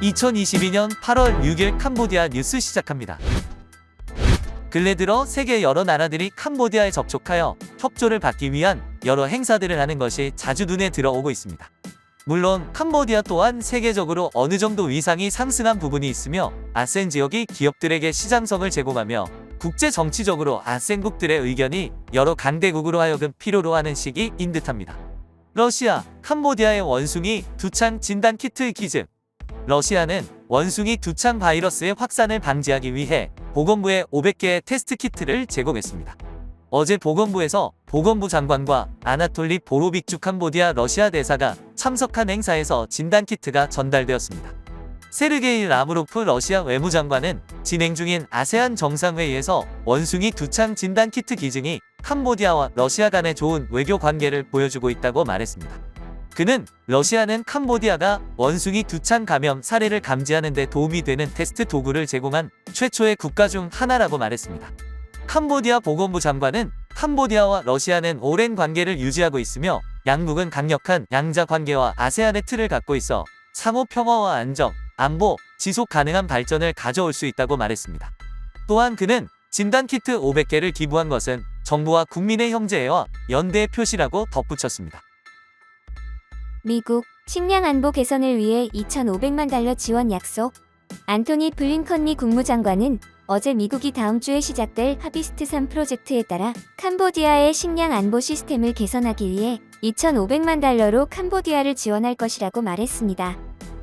2022년 8월 6일 캄보디아 뉴스 시작합니다. 근래 들어 세계 여러 나라들이 캄보디아에 접촉하여 협조를 받기 위한 여러 행사들을 하는 것이 자주 눈에 들어오고 있습니다. 물론 캄보디아 또한 세계적으로 어느 정도 위상이 상승한 부분이 있으며 아세안 지역이 기업들에게 시장성을 제공하며 국제 정치적으로 아세안국들의 의견이 여러 강대국으로 하여금 필요로 하는 시기인 듯합니다. 러시아, 캄보디아의 원숭이 두창 진단 키트 기증. 러시아는 원숭이 두창 바이러스의 확산을 방지하기 위해 보건부에 500개의 테스트 키트를 제공했습니다. 어제 보건부에서 보건부 장관과 아나톨리 보로빅주 캄보디아 러시아 대사가 참석한 행사에서 진단 키트가 전달되었습니다. 세르게이 라브로프 러시아 외무장관은 진행 중인 아세안 정상회의에서 원숭이 두창 진단 키트 기증이 캄보디아와 러시아 간의 좋은 외교 관계를 보여주고 있다고 말했습니다. 그는 러시아는 캄보디아가 원숭이 두창 감염 사례를 감지하는 데 도움이 되는 테스트 도구를 제공한 최초의 국가 중 하나라고 말했습니다. 캄보디아 보건부 장관은 캄보디아와 러시아는 오랜 관계를 유지하고 있으며 양국은 강력한 양자 관계와 아세안의 틀을 갖고 있어 상호 평화와 안정, 안보, 지속 가능한 발전을 가져올 수 있다고 말했습니다. 또한 그는 진단키트 500개를 기부한 것은 정부와 국민의 형제애와 연대의 표시라고 덧붙였습니다. 미국 식량 안보 개선을 위해 2,500만 달러 지원 약속. 안토니 블링컨 미 국무장관은 어제 미국이 다음 주에 시작될 하비스트 3 프로젝트에 따라 캄보디아의 식량 안보 시스템을 개선하기 위해 2,500만 달러로 캄보디아를 지원할 것이라고 말했습니다.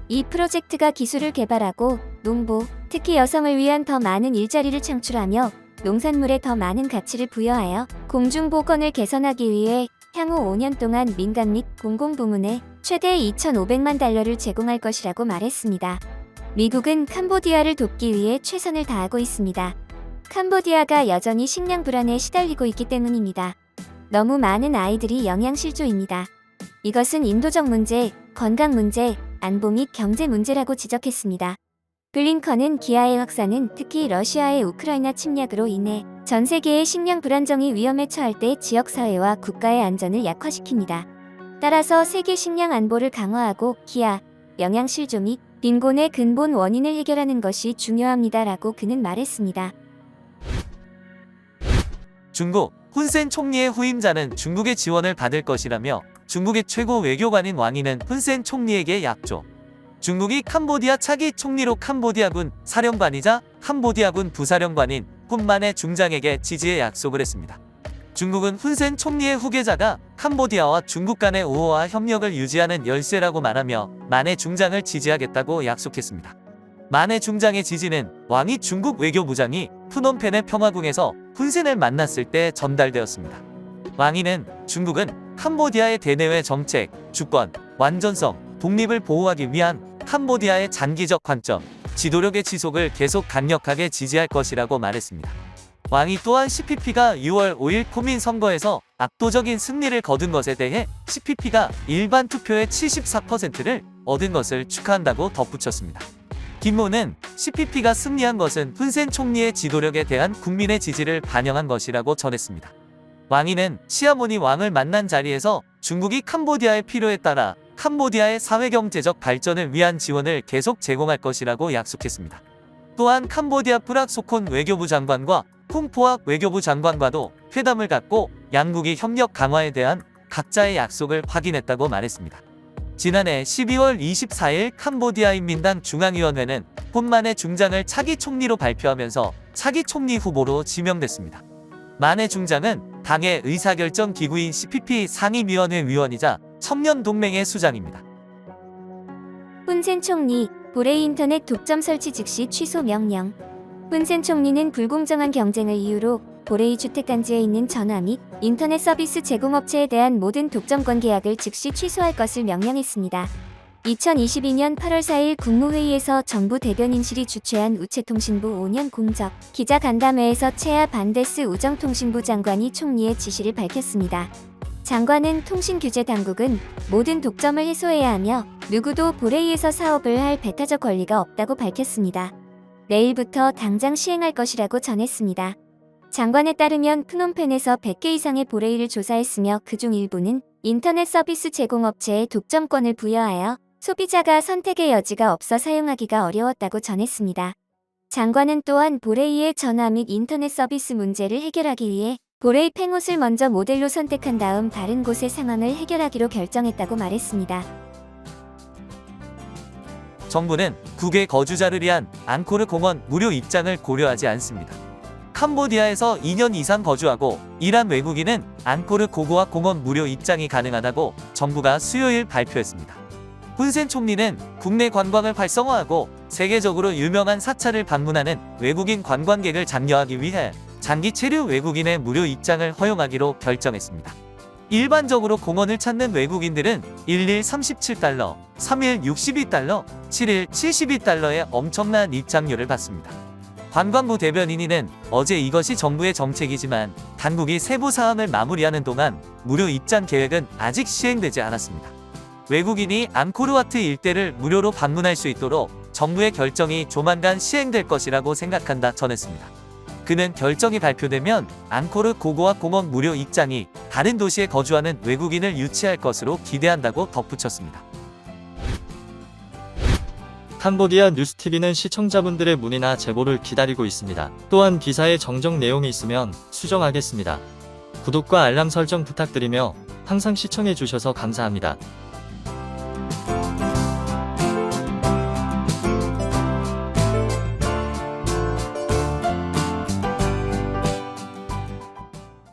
이 프로젝트가 기술을 개발하고 농부, 특히 여성을 위한 더 많은 일자리를 창출하며 농산물에 더 많은 가치를 부여하여 공중보건을 개선하기 위해 향후 5년 동안 민간 및 공공부문에 최대 2,500만 달러를 제공할 것이라고 말했습니다. 미국은 캄보디아를 돕기 위해 최선을 다하고 있습니다. 캄보디아가 여전히 식량 불안에 시달리고 있기 때문입니다. 너무 많은 아이들이 영양실조입니다. 이것은 인도적 문제, 건강 문제, 안보 및 경제 문제라고 지적했습니다. 블링컨은 기아의 확산은 특히 러시아의 우크라이나 침략으로 인해 전 세계의 식량 불안정이 위험에 처할 때 지역사회와 국가의 안전을 약화시킵니다. 따라서 세계 식량 안보를 강화하고 기아, 영양실조 및 빈곤의 근본 원인을 해결하는 것이 중요합니다라고 그는 말했습니다. 중국, 훈센 총리의 후임자는 중국의 지원을 받을 것이라며 중국의 최고 외교관인 왕이는 훈센 총리에게 약조. 중국이 캄보디아 차기 총리로 캄보디아군 사령관이자 캄보디아군 부사령관인 훈만의 중장에게 지지의 약속을 했습니다. 중국은 훈센 총리의 후계자가 캄보디아와 중국 간의 우호와 협력을 유지하는 열쇠라고 말하며 만의 중장을 지지하겠다고 약속했습니다. 만의 중장의 지지는 왕이 중국 외교부장이 프놈펜의 평화궁에서 훈센을 만났을 때 전달되었습니다. 왕이는 중국은 캄보디아의 대내외 정책, 주권, 완전성, 독립을 보호하기 위한 캄보디아의 장기적 관점, 지도력의 지속을 계속 강력하게 지지할 것이라고 말했습니다. 왕이 또한 CPP가 6월 5일 코민 선거에서 압도적인 승리를 거둔 것에 대해 CPP가 일반 투표의 74%를 얻은 것을 축하한다고 덧붙였습니다. 김모는 CPP가 승리한 것은 훈센 총리의 지도력에 대한 국민의 지지를 반영한 것이라고 전했습니다. 왕이는 시아모니 왕을 만난 자리에서 중국이 캄보디아의 필요에 따라 캄보디아의 사회경제적 발전을 위한 지원을 계속 제공할 것이라고 약속했습니다. 또한 캄보디아 프락 소콘 외교부 장관과 쿵포악 외교부 장관과도 회담을 갖고 양국이 협력 강화에 대한 각자의 약속을 확인했다고 말했습니다. 지난해 12월 24일 캄보디아인민당 중앙위원회는 훈만의 중장을 차기 총리로 발표하면서 차기 총리 후보로 지명됐습니다. 만의 중장은 당의 의사결정 기구인 CPP 상임위원회 위원이자 청년동맹의 수장입니다. 훈센 총리, 고레이 인터넷 독점 설치 즉시 취소 명령. 훈센 총리는 불공정한 경쟁을 이유로 고레이 주택단지에 있는 전화 및 인터넷 서비스 제공업체에 대한 모든 독점권 계약을 즉시 취소할 것을 명령했습니다. 2022년 8월 4일 국무회의에서 정부 대변인실이 주최한 우체통신부 5년 공적 기자간담회에서 체아 반데스 우정통신부 장관이 총리의 지시를 밝혔습니다. 장관은 통신규제당국은 모든 독점을 해소해야 하며 누구도 고레이에서 사업을 할 배타적 권리가 없다고 밝혔습니다. 내일부터 당장 시행할 것이라고 전했습니다. 장관에 따르면 프놈펜에서 100개 이상의 고레이를 조사했으며 그중 일부는 인터넷 서비스 제공업체에 독점권을 부여하여 소비자가 선택의 여지가 없어 사용하기가 어려웠다고 전했습니다. 장관은 또한 보레이의 전화 및 인터넷 서비스 문제를 해결하기 위해 보레이 팽옷을 먼저 모델로 선택한 다음 다른 곳의 상황을 해결하기로 결정했다고 말했습니다. 정부는 국외 거주자를 위한 앙코르 공원 무료 입장을 고려하지 않습니다. 캄보디아에서 2년 이상 거주하고 일한 외국인은 앙코르 고고와 공원 무료 입장이 가능하다고 정부가 수요일 발표했습니다. 훈센 총리는 국내 관광을 활성화하고 세계적으로 유명한 사찰을 방문하는 외국인 관광객을 장려하기 위해 장기 체류 외국인의 무료 입장을 허용하기로 결정했습니다. 일반적으로 공원을 찾는 외국인들은 1일 37달러, 3일 62달러, 7일 72달러의 엄청난 입장료를 받습니다. 관광부 대변인은 어제 이것이 정부의 정책이지만 당국이 세부 사항을 마무리하는 동안 무료 입장 계획은 아직 시행되지 않았습니다. 외국인이 앙코르와트 일대를 무료로 방문할 수 있도록 정부의 결정이 조만간 시행될 것이라고 생각한다 전했습니다. 그는 결정이 발표되면 앙코르 고고와 공원 무료 입장이 다른 도시에 거주하는 외국인을 유치할 것으로 기대한다고 덧붙였습니다. 캄보디아 뉴스TV는 시청자분들의 문의나 제보를 기다리고 있습니다. 또한 기사에 정정 내용이 있으면 수정하겠습니다. 구독과 알람 설정 부탁드리며 항상 시청해주셔서 감사합니다.